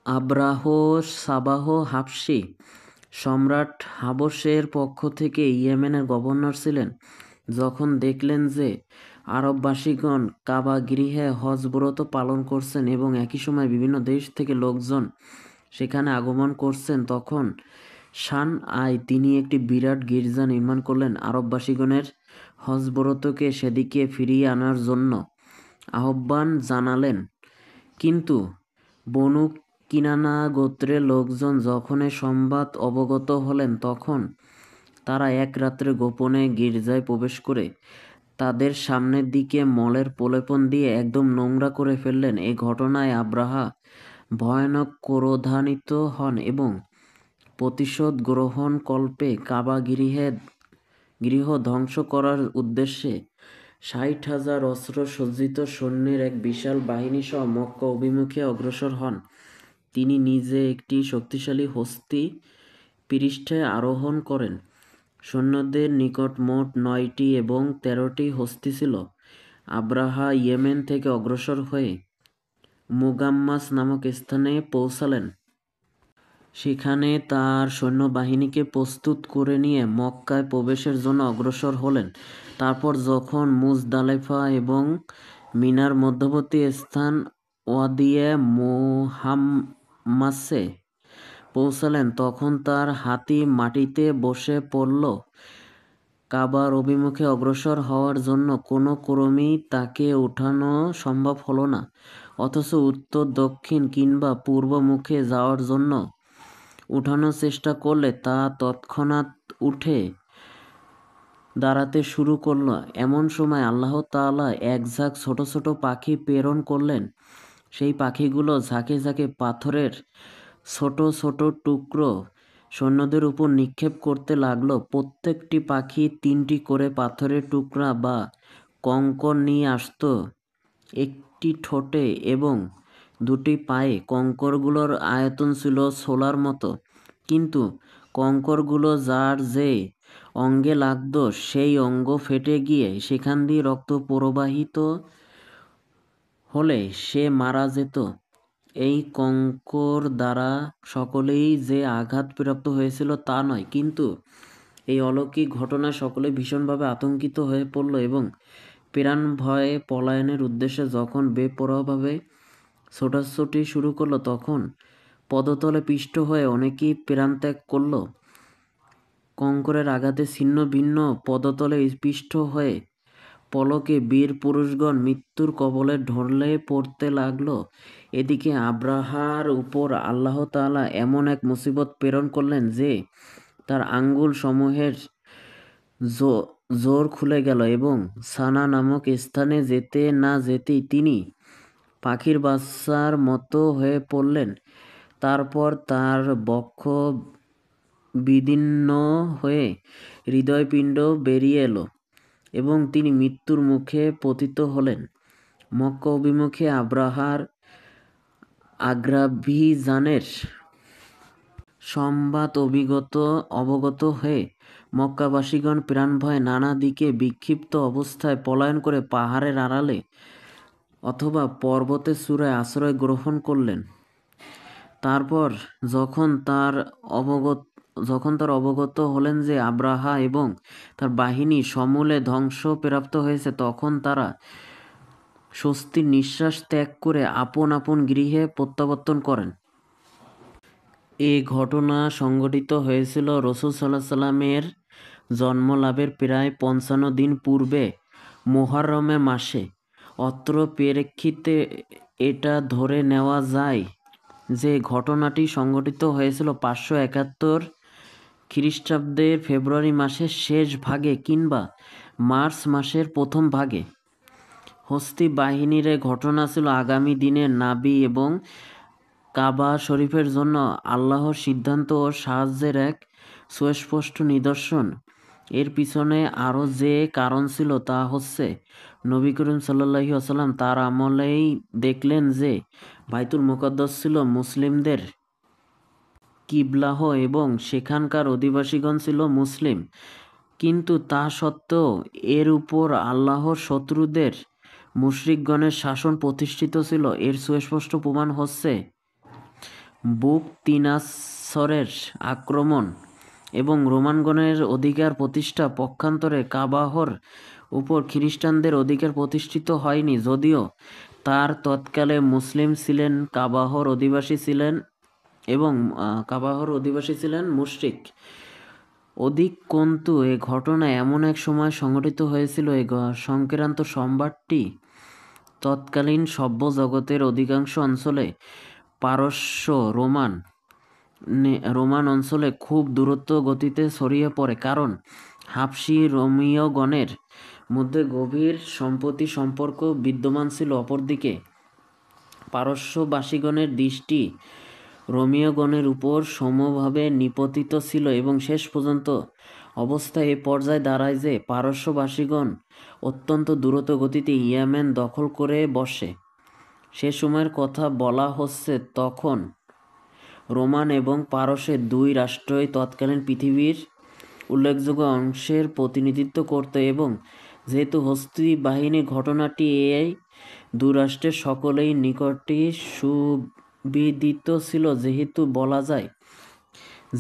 আব্রাহ Saba হাবশী সম্রাট হাবশের পক্ষ থেকে ইয়েমেনের গভর্নর ছিলেন। যখন দেখলেন যে আরববাসীগণ কাবা গৃহে হজ ব্রত পালন করছেন এবং একই সময় বিভিন্ন দেশ থেকে লোকজন সেখানে আগমন করছেন, তখন সানআয় তিনি একটি বিরাট গির্জা নির্মাণ করলেন। আরববাসীগণের হজ ব্রতকে সেদিকে ফিরিয়ে আনার জন্য আহ্বান জানালেন। কিন্তু বনু কিনানা গোত্রের লোকজন যখন এ সংবাদ অবগত হলেন, তখন তারা এক রাত্রে গোপনে গির্জায় প্রবেশ করে তাদের সামনের দিকে মলের প্রলেপন দিয়ে একদম নোংরা করে ফেললেন। এই ঘটনায় আব্রাহা ভয়ানক ক্রোধান্বিত হন এবং প্রতিশোধ গ্রহণ কল্পে কাবা গৃহ ধ্বংস করার উদ্দেশ্যে ৬০,০০০ অস্ত্রসজ্জিত সৈন্যের এক বিশাল বাহিনী সহ মক্কা অভিমুখে অগ্রসর হন। তিনি নিজে একটি শক্তিশালী হস্তি পৃষ্ঠে আরোহণ করেন। সৈন্যদের নিকট মোট ৯টি এবং ১৩টি হস্তি ছিল। আব্রাহা ইয়েমেন থেকে অগ্রসর হয়ে মুগাম্মাস নামক স্থানে পৌঁছালেন। সেখানে তার সৈন্যবাহিনীকে প্রস্তুত করে নিয়ে মক্কায় প্রবেশের জন্য অগ্রসর হলেন। তারপর যখন মুজদালেফা এবং মিনার মধ্যবর্তী স্থান ওয়াদিয়ে মুহাম্মাসে পৌঁছালেন, তখন তার হাতি মাটিতে বসে পড়ল। কাবার অভিমুখে অগ্রসর হওয়ার জন্য কোনো ক্রমেই তাকে উঠানো সম্ভব হলো না, অথচ উত্তর, দক্ষিণ কিংবা পূর্ব মুখে যাওয়ার জন্য উঠানোর চেষ্টা করলে তা তৎক্ষণাৎ উঠে দাঁড়াতে শুরু করল। এমন সময় আল্লাহ তাআলা এক ঝাঁক ছোট ছোট পাখি প্রেরণ করলেন। সেই পাখিগুলো ঝাঁকে ঝাঁকে পাথরের ছোট ছোট টুকরো সৈন্যদের উপর নিক্ষেপ করতে লাগলো। প্রত্যেকটি পাখি ৩টি করে পাথরের টুকরা বা কঙ্কর নিয়ে আসত একটি ঠোঁটে এবং ২টি পায়ে। কঙ্করগুলোর আয়তন ছিল ছোলার মতো, কিন্তু কঙ্করগুলো যার যে অঙ্গে লাগত সেই অঙ্গ ফেটে গিয়ে সেখান দিয়ে রক্ত প্রবাহিত হলে সে মারা যেত। এই কঙ্কর দ্বারা সকলেই যে আঘাতপ্রাপ্ত হয়েছিল তা নয়, কিন্তু এই অলৌকিক ঘটনায় সকলে ভীষণভাবে আতঙ্কিত হয়ে পড়ল এবং প্রাণ ভয়ে পলায়নের উদ্দেশ্যে যখন বেপরোয়াভাবে ছোটাছুটি শুরু করলো, তখন পদতলে পিষ্ট হয়ে অনেকেই প্রাণত্যাগ করল। কঙ্করের আঘাতে ছিন্ন ভিন্ন পদতলে পিষ্ট হয়ে পলকে বীর পুরুষগণ মৃত্যুর কবলে ঢলে পড়তে লাগল। এদিকে আব্রাহার উপর আল্লাহ তাআলা এমন এক মুসিবত প্রেরণ করলেন যে তার আঙ্গুল সমূহের জোর খুলে গেল এবং সানা নামক স্থানে যেতে না যেতেই তিনি পাখির বাচ্চার মতো হয়ে পড়লেন। তারপর তার বক্ষ বিদীর্ণ হয়ে হৃদয়পিণ্ড বেরিয়ে এলো এবং তিনি মৃত্যুর মুখে পতিত হলেন। মক্কা অভিমুখে আব্রাহার আগ্রাভিযানের সংবাদ অবগত হয়ে মক্কাবাসীগণ প্রাণভয়ে নানা দিকে বিক্ষিপ্ত অবস্থায় পলায়ন করে পাহাড়ের আড়ালে অথবা পর্বতের চূড়ায় আশ্রয় গ্রহণ করলেন। তারপর যখন তার অবগত হলেন যে আব্রাহা এবং তার বাহিনী সমূলে ধ্বংসপ্রাপ্ত হয়েছে, তখন তারা স্বস্তির নিঃশ্বাস ত্যাগ করে আপন আপন গৃহে প্রত্যাবর্তন করেন। এ ঘটনা সংঘটিত হয়েছিল রাসূল সাল্লাল্লাহু আলাইহি ওয়াসাল্লামের জন্মলাভের প্রায় ৫৫ দিন পূর্বে মুহররম মাসে। অত্র প্রেক্ষিতে এটা ধরে নেওয়া যায় যে ঘটনাটি সংঘটিত হয়েছিল ৫৭১ খ্রিস্টাব্দের ফেব্রুয়ারি মাসের শেষ ভাগে কিংবা মার্চ মাসের প্রথম ভাগে। হস্তি বাহিনীর এ ঘটনা ছিল আগামী দিনের নাবী এবং কাবা শরীফের জন্য আল্লাহর সিদ্ধান্ত ও সাহায্যের এক সুস্পষ্ট নিদর্শন। এর পিছনে আরও যে কারণ ছিল তা হচ্ছে, নবী করিম সাল্লাল্লাহু আলাইহি ওয়াসাল্লাম তার আমলেই দেখলেন যে বাইতুল মুকাদ্দাস ছিল মুসলিমদের কিবলাহ এবং সেখানকার অধিবাসীগণ ছিল মুসলিম। কিন্তু তা সত্ত্বেও এর উপর আল্লাহর শত্রুদের মুশরিকগণের শাসন প্রতিষ্ঠিত ছিল। এর সুস্পষ্ট প্রমাণ হচ্ছে বুকতিনাসরের আক্রমণ এবং রোমানগণের অধিকার প্রতিষ্ঠা পক্ষান্তরে কাবাহর উপর খ্রিস্টানদের অধিকার প্রতিষ্ঠিত হয়নি, যদিও তার তৎকালে মুসলিম ছিলেন, কাবাহর অধিবাসী ছিলেন মুশরিক। অধিকন্তু এ ঘটনা এমন এক সময় সংঘটিত হয়েছিল, এই সংক্রান্ত সম্বাদটি তৎকালীন সভ্য জগতের অধিকাংশ অঞ্চলে পারস্য রোমান অঞ্চলে খুব দ্রুত গতিতে ছড়িয়ে পড়ে, কারণ হাবশী রোমীয়গণের মধ্যে গভীর সম্প্রীতি সম্পর্ক বিদ্যমান ছিল। অপরদিকে পারস্যবাসীগণের দৃষ্টি রোমীয়গণের উপর সমভাবে নিপতিত ছিল এবং শেষ পর্যন্ত অবস্থা এ পর্যায়ে দাঁড়ায় যে পারস্যবাসীগণ অত্যন্ত দ্রুত গতিতে ইয়েমেন দখল করে বসে। সে সময়ের কথা বলা হচ্ছে, তখন রোমান এবং পারস্যের দুই রাষ্ট্রই তৎকালীন পৃথিবীর উল্লেখযোগ্য অংশের প্রতিনিধিত্ব করত, এবং যেহেতু হস্তি বাহিনীর ঘটনাটি এই দুই রাষ্ট্রের সকলেই নিকটই সুবিদিত ছিল, যেহেতু বলা যায়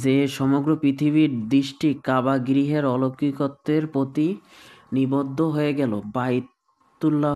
যে সমগ্র পৃথিবীর দৃষ্টি কাবা গৃহের অলৌকিকত্বের প্রতি নিবদ্ধ হয়ে গেল। বাইতুল্লাহ